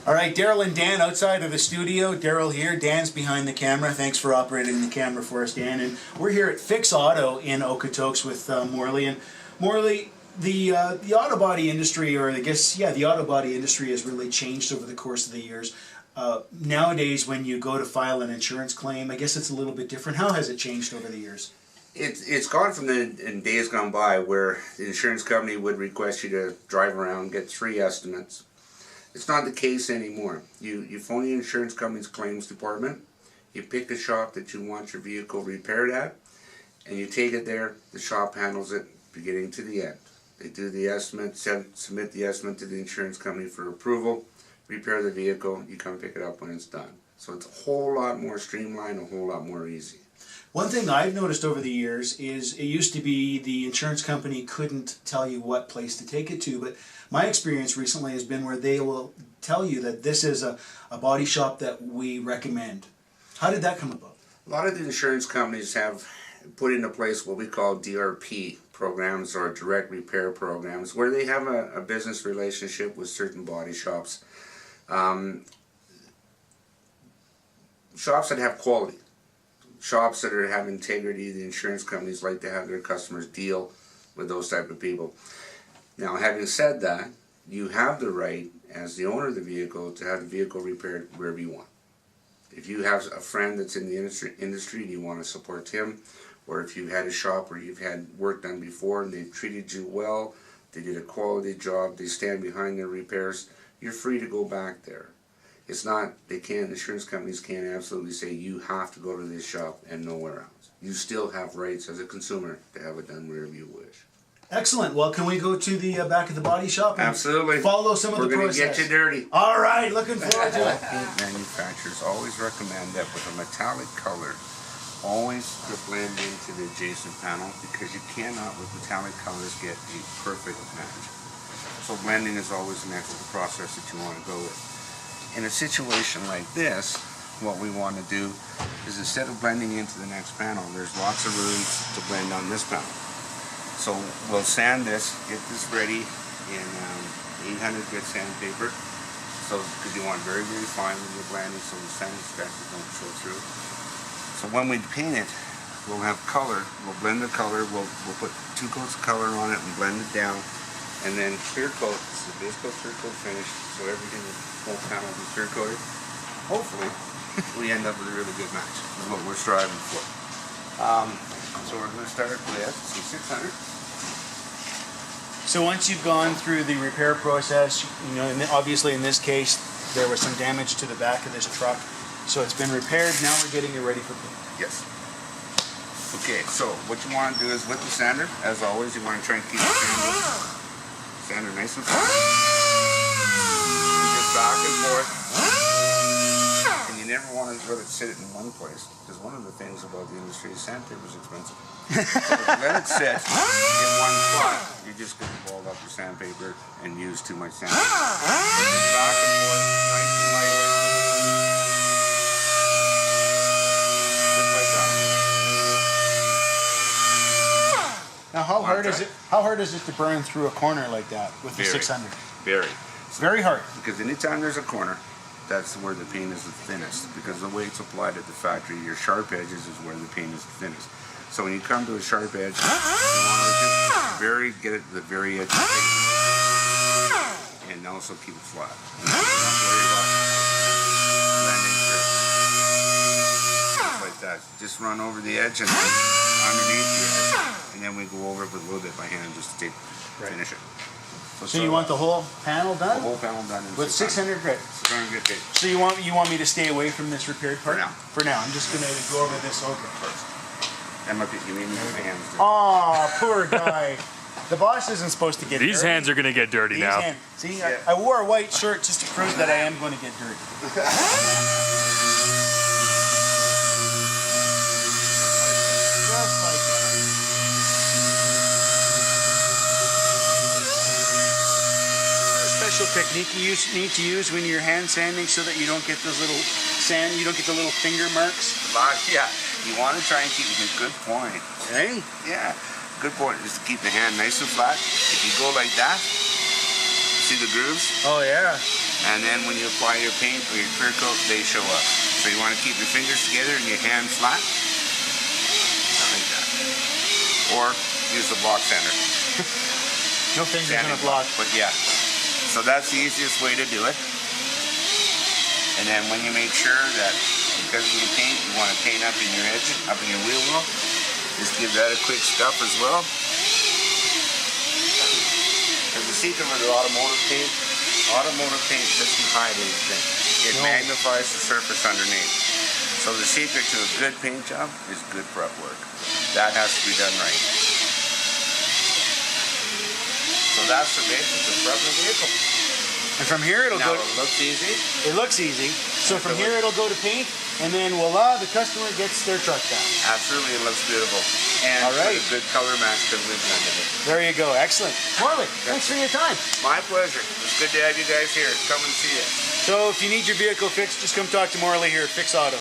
All right, Darrel and Dan outside of the studio. Darrel here, Dan's behind the camera. Thanks for operating the camera for us, Dan. And we're here at Fix Auto in Okotoks with Morley. And Morley, the auto body industry, or I guess, yeah, the auto body industry has really changed over the course of the years. Nowadays, when you go to file an insurance claim, I guess it's a little bit different. How has it changed over the years? It's gone from in days gone by where the insurance company would request you to drive around, get 3 estimates. It's not the case anymore. You phone the insurance company's claims department, you pick a shop that you want your vehicle repaired at, and you take it there. The shop handles it beginning to the end. They do the estimate, submit the estimate to the insurance company for approval, repair the vehicle, you come pick it up when it's done. So it's a whole lot more streamlined, a whole lot more easy. One thing I've noticed over the years is it used to be the insurance company couldn't tell you what place to take it to, but my experience recently has been where they will tell you that this is a body shop that we recommend. How did that come about? A lot of the insurance companies have put into place what we call DRP programs, or direct repair programs, where they have a business relationship with certain body shops. Shops that have quality. Shops that have integrity. The insurance companies like to have their customers deal with those type of people. Now, having said that, you have the right, as the owner of the vehicle, to have the vehicle repaired wherever you want. If you have a friend that's in the industry and you want to support him, or if you've had a shop where you've had work done before and they've treated you well, they did a quality job, they stand behind their repairs, you're free to go back there. It's not, insurance companies can't absolutely say you have to go to this shop and nowhere else. You still have rights as a consumer to have it done wherever you wish. Excellent. Well, can we go to the back of the body shop and absolutely follow some of the process? We're going to get you dirty. All right, looking forward to it. Paint manufacturers always recommend that with a metallic color, always blend into the adjacent panel, because you cannot, with metallic colors, get a perfect match. So blending is always an excellent process that you want to go with. In a situation like this, what we want to do is, instead of blending into the next panel, there's lots of room to blend on this panel. So we'll sand this, get this ready in 800 grit sandpaper, so because you want very, very fine when you're blending, so the sanding scratches don't show through. So when we paint it, we'll have color. We'll blend the color. We'll put 2 coats of color on it and blend it down, and then clear coat. This is a base coat, clear coat finish, so everything, the whole panel will be clear coated. Hopefully, we end up with a really good match. Is what we're striving for. So we're going to start with some 600. So once you've gone through the repair process, you know, and obviously in this case there was some damage to the back of this truck, so it's been repaired. Now we're getting it ready for paint. Yes. Okay, so what you want to do is, with the sander, as always, you want to try and keep the sander nice and flat. Just back and forth. And you never want to let it sit in one place, because one of the things about the industry is sandpaper is expensive. So let it sit in one spot. You're just going to ball up your sandpaper and use too much sandpaper. Just back and forth, nice and lightweight. Just like that. Now, how hard is it to burn through a corner like that with the 600? Very. Very hard. Because anytime there's a corner, that's where the paint is the thinnest. Because the way it's applied at the factory, your sharp edges is where the paint is the thinnest. So when you come to a sharp edge, you want to just get it to the very edge of the paint, and also keep it flat. Don't worry about blending through. Just like that. Just run over the edge and underneath the edge, and then we go over it with a little bit by hand just to finish it. So you want the whole panel done? The whole panel done with 600 grit. 600 grit paint. So you want me to stay away from this repaired part? For now. I'm just going to go over this first. That might be, you made me with my hands dirty. Aw, poor guy. The boss isn't supposed to get dirty. These hands are going to get dirty now. See, yeah. I wore a white shirt just to prove that I am going to get dirty. Just like that. Special technique you need to use when you're hand sanding, so that you don't get those little you don't get the little finger marks. Yeah, you want to try and keep it. Good point. Hey? Yeah, good point. Is to keep the hand nice and flat. If you go like that, see the grooves? Oh yeah. And then when you apply your paint or your clear coat, they show up. So you want to keep your fingers together and your hand flat, like that. Or use the block sander. No fingers on a Sanding block. But yeah, so that's the easiest way to do it. And then when you make sure that, because when you paint, you want to paint up in your edge, up in your wheel well, just give that a quick scuff as well. Because the secret with the automotive paint doesn't hide anything. It magnifies the surface underneath. So the secret to a good paint job is good prep work. That has to be done right. So that's the basics of prepping a vehicle. And from here it'll Now go. it looks easy. It looks easy. So from here it'll go to paint, and then voila, the customer gets their truck down. Absolutely, it looks beautiful. And All right. with a good color match because we blended it. There you go. Excellent. Morley, thanks for your time. My pleasure. It's good to have you guys here. Come and see it. So if you need your vehicle fixed, just come talk to Morley here at Fix Auto.